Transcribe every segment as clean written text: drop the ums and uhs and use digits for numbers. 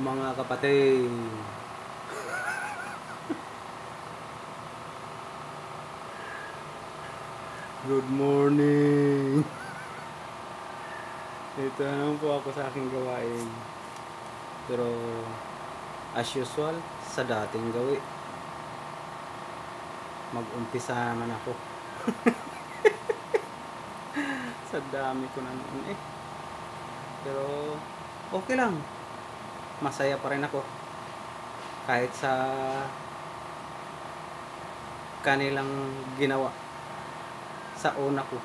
Mga kapatid, good morning. Ito naman po ako sa aking gawain. Pero as usual, sa dating gawi, mag-umpisa naman ako. Sa dami ko na noon eh. Pero okay lang. Masaya pa rin ako. Kahit sa kanilang ginawa sa una ko.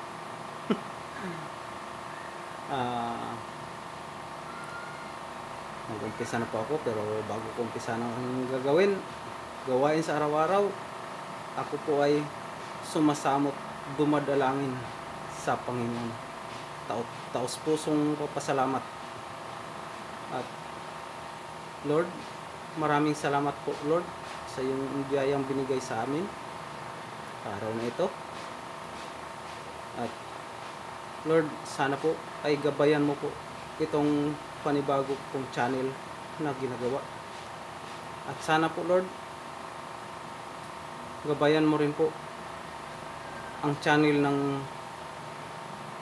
Mag-umpisa na po ako, pero bago ko umpisa ng gawain sa araw-araw, ako po ay sumasamot, dumadalangin sa Panginoon. Taos pusong papasalamat. At Lord, maraming salamat po Lord sa iyong biyayang binigay sa amin araw na ito. At Lord, sana po ay gabayan mo po itong panibago kong channel na ginagawa. At sana po Lord, gabayan mo rin po ang channel ng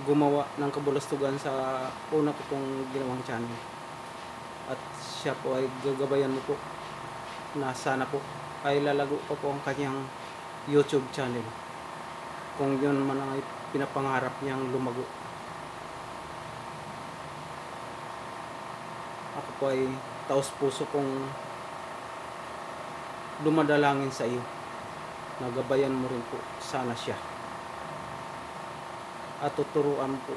gumawa ng kabulastugan sa una ko pong ginawang channel. At siya po ay gagabayan mo po na sana po ay lalago pa po ang kanyang YouTube channel kung yun man ang pinapangarap niyang lumago. Ako po ay taos puso kong dumadalangin sa iyo. Nagabayan mo rin po sana siya. At tuturuan po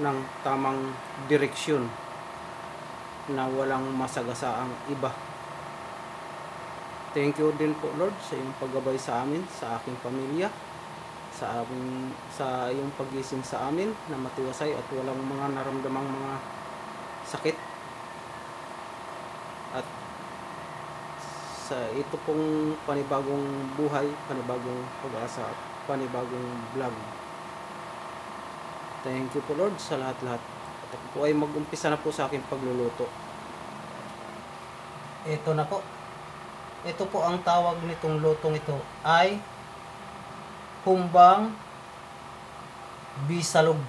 ng tamang direksyon na walang masagasaang iba. Thank you din po Lord sa iyong paggabay sa amin, sa aking pamilya, sa iyong pagising sa amin na matiwasay at walang mga naramdamang mga sakit. At sa ito pong panibagong buhay, panibagong pag-asa, panibagong vlog. Thank you po Lord sa lahat-lahat. At ako po ay mag-umpisa na po sa aking pagluluto. Ito na po. Ito po ang tawag nitong lutong ito ay humbang bisalog.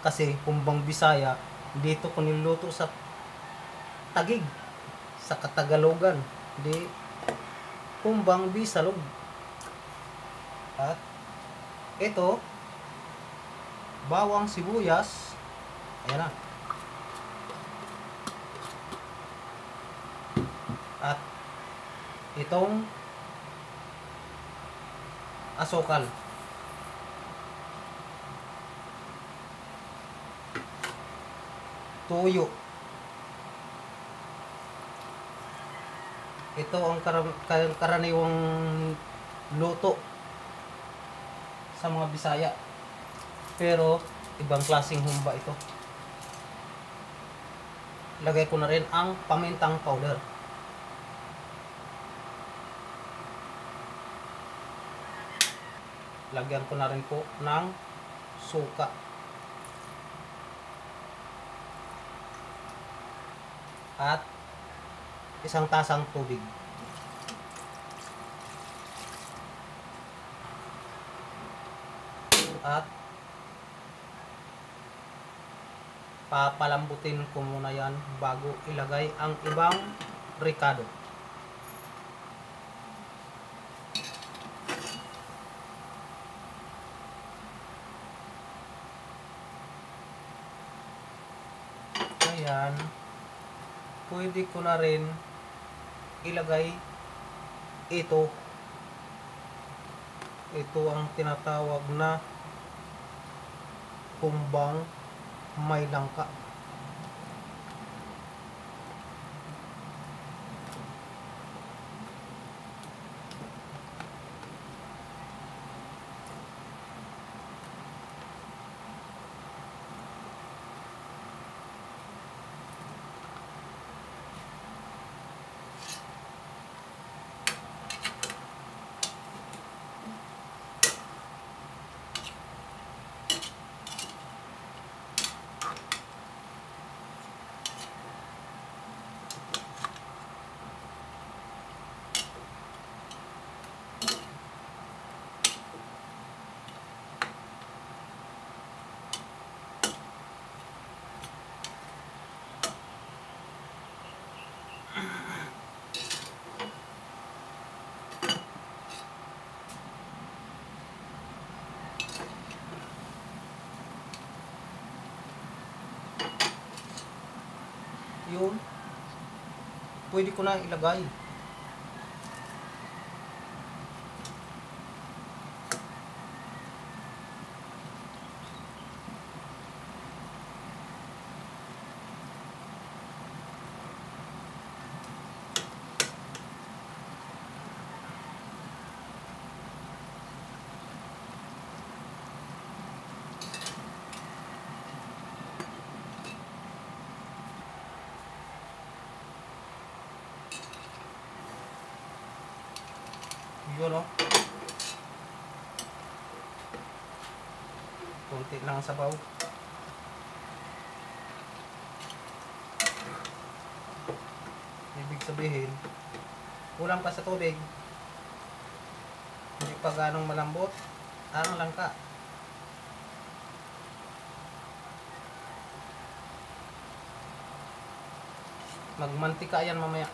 Kasi humbang Bisaya, dito ko niluto sa Taguig, sa Katagalogan. Di humbang bisalog. At ito, bawang sibuyas. Ayan na. At itong asukal. Tuyo. Ito ang karaniwang luto sa mga Bisaya. Pero ibang klaseng humba ito. Lagay ko na rin ang pamintang powder. Lagyan ko na rin po ng suka. At isang tasang tubig. At papalambutin ko muna yan bago ilagay ang ibang ricado. Ayan, pwede ko na rin ilagay ito. Ito ang tinatawag na humbang may langka. Yun. Pwede ko na ilagay. Yun o. Kunti lang sabaw. Ibig sabihin, kulang pa sa tubig. Hindi pa ganong malambot ang langka. Magmantika yan mamaya.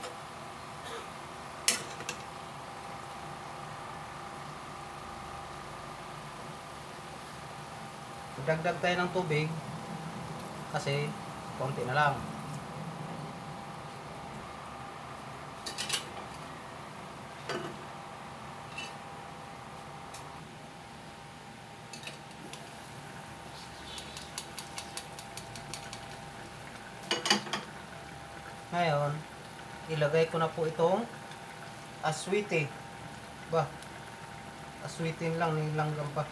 Dagdag tayo ng tubig kasi konti na lang. Ngayon, ilagay ko na po itong aswite. Ba, aswitin lang, nilanggam pa.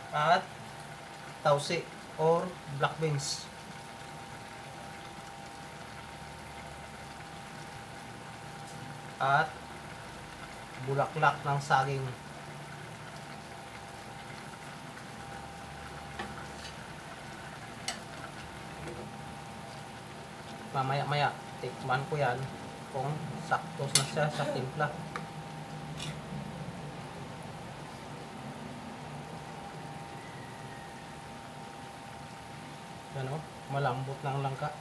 At tausi or black beans. At bulaklak ng saging. Mamaya-maya, tikman ko yan kung sakto na siya sa timpla. Ano, malambot ng langka.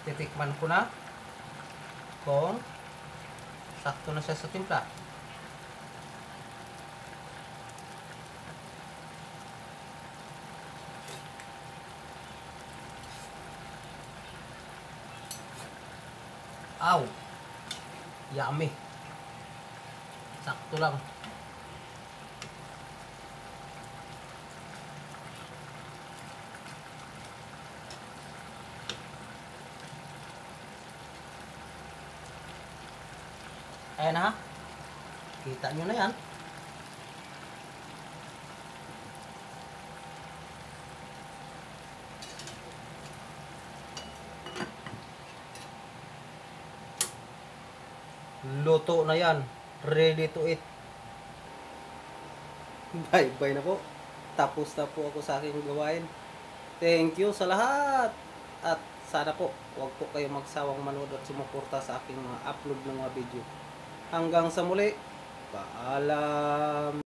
Titikman ko na kung sakto na siya sa timpla. Aw! Yummy! Sakto lang. Ayan na ha. Kita nyo na yan. Luto na yan. Ready to eat. Bye-bye na po. Tapos na po ako sa aking gawain. Thank you sa lahat. At sana po, huwag po kayo magsawang manood at sumuporta sa aking mga upload ng mga video. Hanggang sa muli, paalam!